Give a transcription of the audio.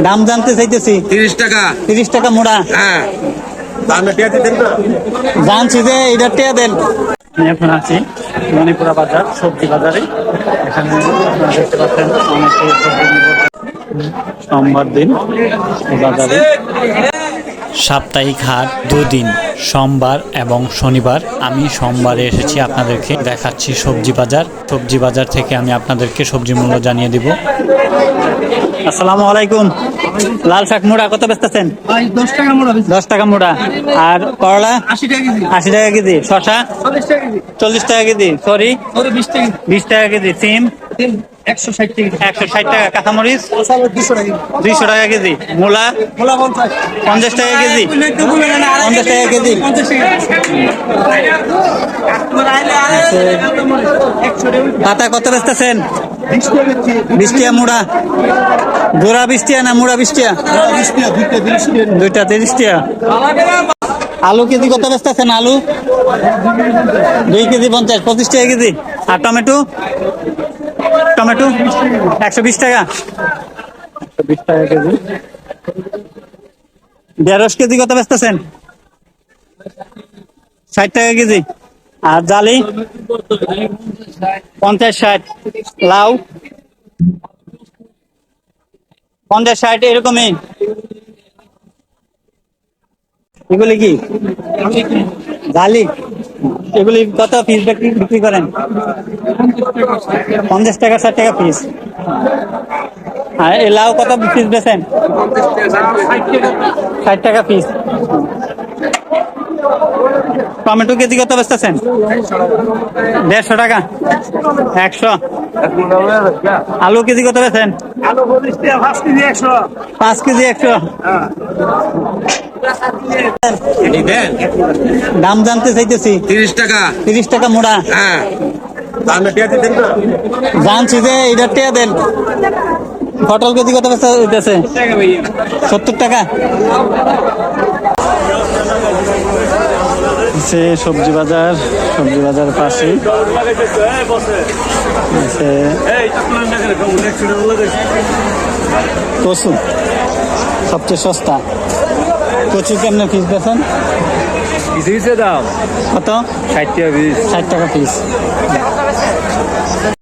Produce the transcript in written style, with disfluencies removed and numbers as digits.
দাম জানতে চাইতেছি 30 টাকা। 30 টাকা মোড়া। হ্যাঁ, জানছি যে এটা টিয়া দেন। আমি এখন আছি মণিপুরা বাজার, সবজি বাজারে। এখানে আপনারা দেখতে পাচ্ছেন অনেকে সবজি নিয়ে বসে। সোমবার দিন এই বাজারে সাপ্তাহিক হাট দুদিন, সোমবার এবং শনিবার। আমি সোমবারে এসেছি, আপনাদেরকে দেখাচ্ছি সবজি বাজার। সবজি বাজার থেকে আমি আপনাদেরকে সবজি মূল্য জানিয়ে দিব। আসসালামু আলাইকুম। লাল শাক মোড়া কত বেচতেছেন? 10 টাকা মোড়া। 10 টাকা মোড়া। আর করলা 80 টাকা কেজি। 80 টাকা কেজি। শশা 40 টাকা কেজি। 40 টাকা কেজি। সরি 20 টাকা কেজি। 20 টাকা কেজি। সিম 160 টাকা কেজি। 160 টাকা। কাঁচামরিচ 200 টাকা কেজি। 200 টাকা কেজি। মূলা মোলা 50 50 টাকা কেজি। 50 টাকা কেজি। 50 টাকা। পাতা কত বেচতেছেন? 20 টাকা কেজি। 20 টাকা মোড়া। গোড়া 20 টাকা না মোড়া 20 টাকা? 20 টাকা, দুইটা 30 টাকা। আলু কেজি কত বেচতেছেন? আলু 2 কেজি 50, 25 টাকা কেজি। আর টমেটো? টমেটো 120 টাকা। 120 টাকা কেজি। ঢেঁড়স কেজি কত বেচতেছেন? 60 টাকা কেজি। আর জালি 50-60। লাউ 50-60 এরকমই। এগুলি কি জালি? এগুলি কত পিস বিক্রি করেন? 50 টাকা 60 টাকা পিস। আর এই লাউ কত পিস বেচেন? 60 টাকা পিস। টমেটো কেজি কত বেচতেছেন? 150 টাকা। 100। আলু কেজি কত বেচেন? আলু 40 টাকা, 5 কেজি 100। 5 কেজি 100। দাম জানতে চাইতেছি 30 টাকা। 30 টাকা মোড়া। হ্যাঁ, জানছি যে এটা টিয়া দেন। পটল কেজি কত বেচতেছে? 70 টাকা। সবজি বাজার, সবজি বাজার পাশে কচু সবচেয়ে সস্তা। কচু কেমন পিস বেচেন? দাম কত? 60 টাকা পিস। 60 টাকা পিস।